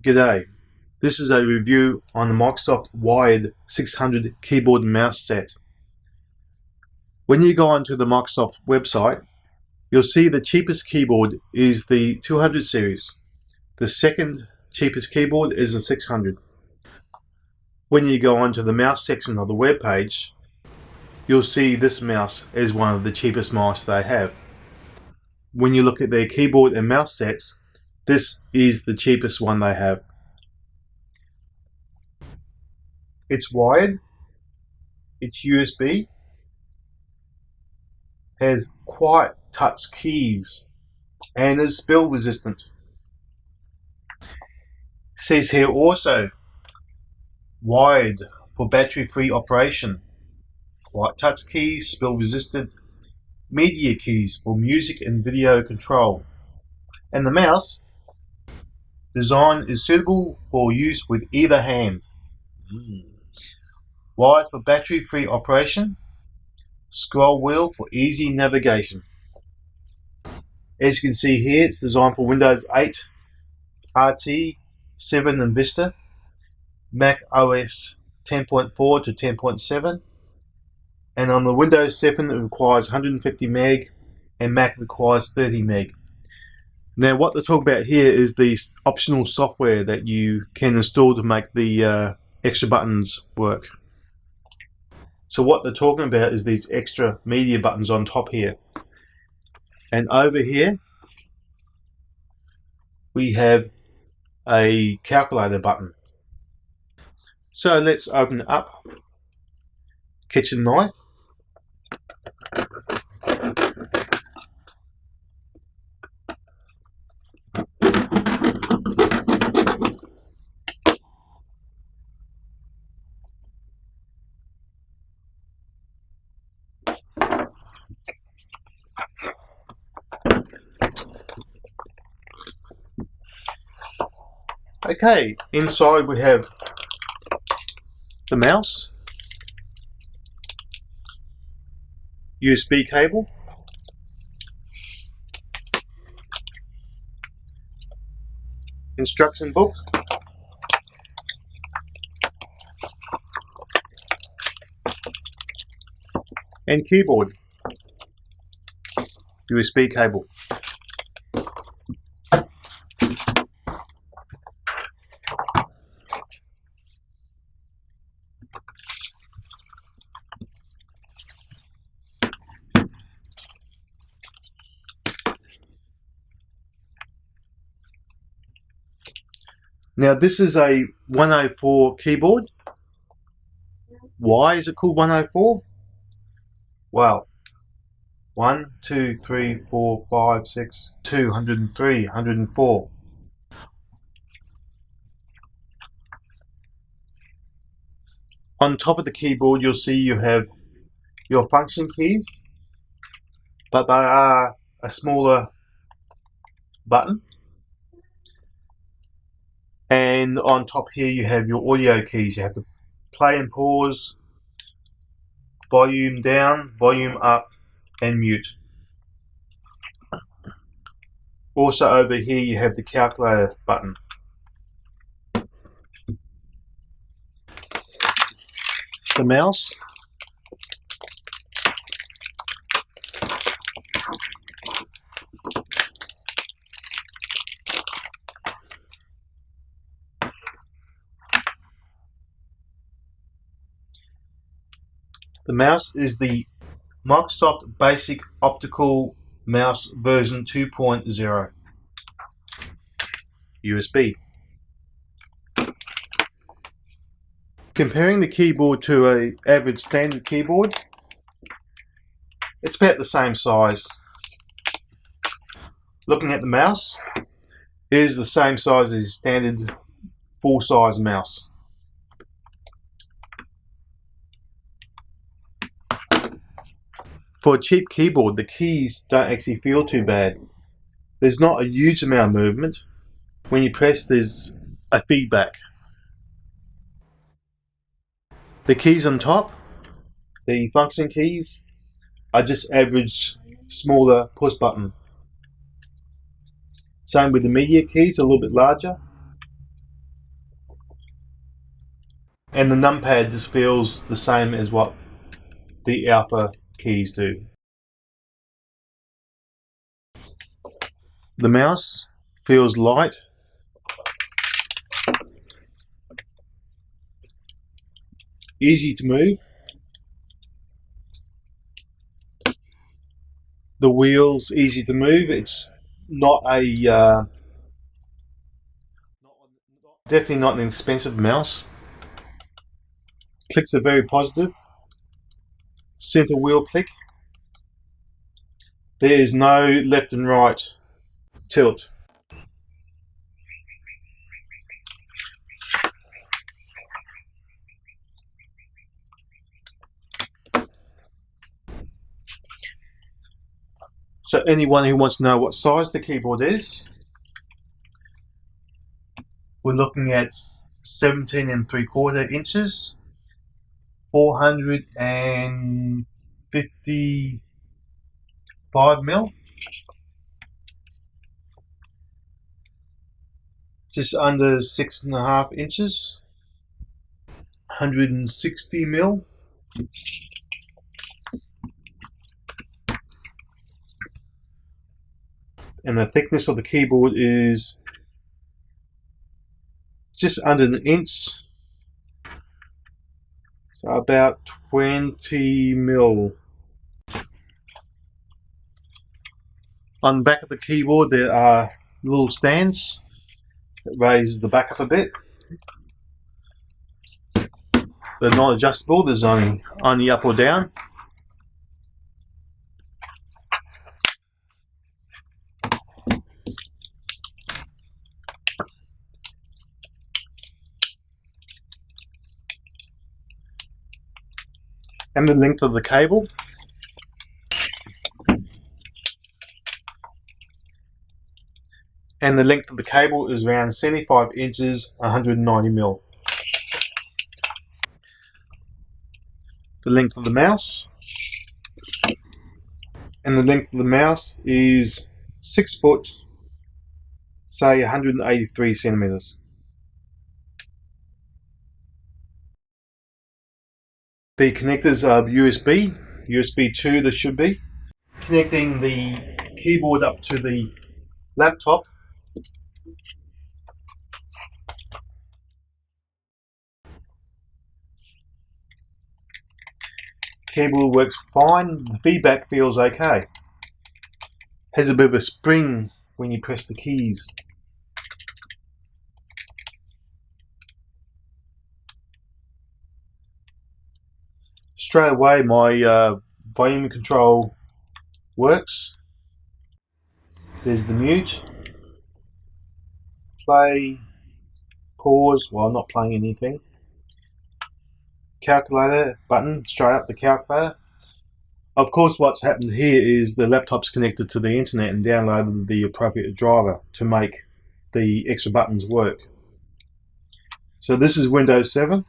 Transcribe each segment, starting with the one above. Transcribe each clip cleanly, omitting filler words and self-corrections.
G'day, this is a review on the Microsoft Wired 600 keyboard and mouse set. When you go onto the Microsoft website, you'll see the cheapest keyboard is the 200 series. The second cheapest keyboard is the 600. When you go onto the mouse section of the web page, you'll see this mouse is one of the cheapest mice they have. When you look at their keyboard and mouse sets, this is the cheapest one they have. It's wired, it's USB, has quiet touch keys, and is spill resistant. It says here also, wired for battery-free operation, quiet touch keys, spill resistant, media keys for music and video control. And the mouse design is suitable for use with either hand. Wired for battery-free operation, scroll wheel for easy navigation. As you can see here, it's designed for Windows 8, RT, 7 and Vista, Mac OS 10.4 to 10.7, and on the Windows 7 it requires 150 meg and Mac requires 30 meg. Now what they're talking about here is the optional software that you can install to make the extra buttons work. So what they're talking about is these extra media buttons on top here. And over here we have a calculator button. So let's open it up. Kitchen knife. Okay, inside we have the mouse, USB cable, instruction book, and keyboard, USB cable. Now this is a 104 keyboard. Why is it called 104? Well, 1, 2, 3, 4, 5, 6, 203, 104. On top of the keyboard you'll see you have your function keys, but they are a smaller button. And on top here you have your audio keys. You have to play and pause, volume down, volume up, and mute. Also over here you have the calculator button. The mouse. The mouse is the Microsoft Basic Optical Mouse version 2.0. USB. Comparing the keyboard to an average standard keyboard, it's about the same size. Looking at the mouse, it is the same size as a standard full-size mouse. For a cheap keyboard, the keys don't actually feel too bad. There's not a huge amount of movement. When you press, there's a feedback. The keys on top, the function keys, are just average, smaller push button. Same with the media keys, a little bit larger. And the numpad just feels the same as what the alpha keys do. The mouse feels light, easy to move. The wheel's easy to move. It's not a definitely not an expensive mouse. Clicks are very positive. Center wheel click. There is no left and right tilt. So anyone who wants to know what size the keyboard is, we're looking at 17 3/4 inches, 455 mil, just under 6.5 inches, 160 mil. And the thickness of the keyboard is just under an inch, so about 20 mil. On the back of the keyboard there are little stands that raise the back up a bit. They're not adjustable, there's only up or down. And the length of the cable. And the length of the cable is around 75 inches, 190 mil. The length of the mouse. And the length of the mouse is 6 foot, say 183 centimeters. The connectors are USB 2 there should be. Connecting the keyboard up to the laptop. Keyboard works fine, the feedback feels okay. Has a bit of a spring when you press the keys. Straight away my volume control works. There's the mute, play, pause while not playing anything, calculator button, straight up the calculator. Of course what's happened here is the laptop's connected to the internet and downloaded the appropriate driver to make the extra buttons work. So this is Windows 7.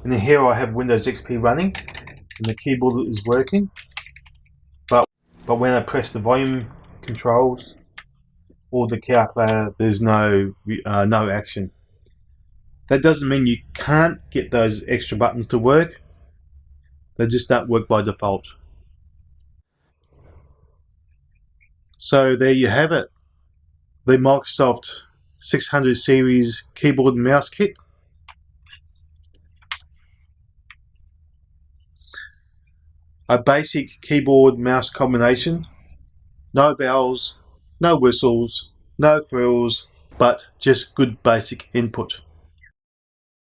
And then here I have Windows XP running and the keyboard is working, but when I press the volume controls or the calculator, there's no action. That doesn't mean you can't get those extra buttons to work, they just don't work by default. So there you have it, the Microsoft 600 series keyboard and mouse kit. A basic keyboard mouse combination. No bells, no whistles, no thrills, but just good basic input.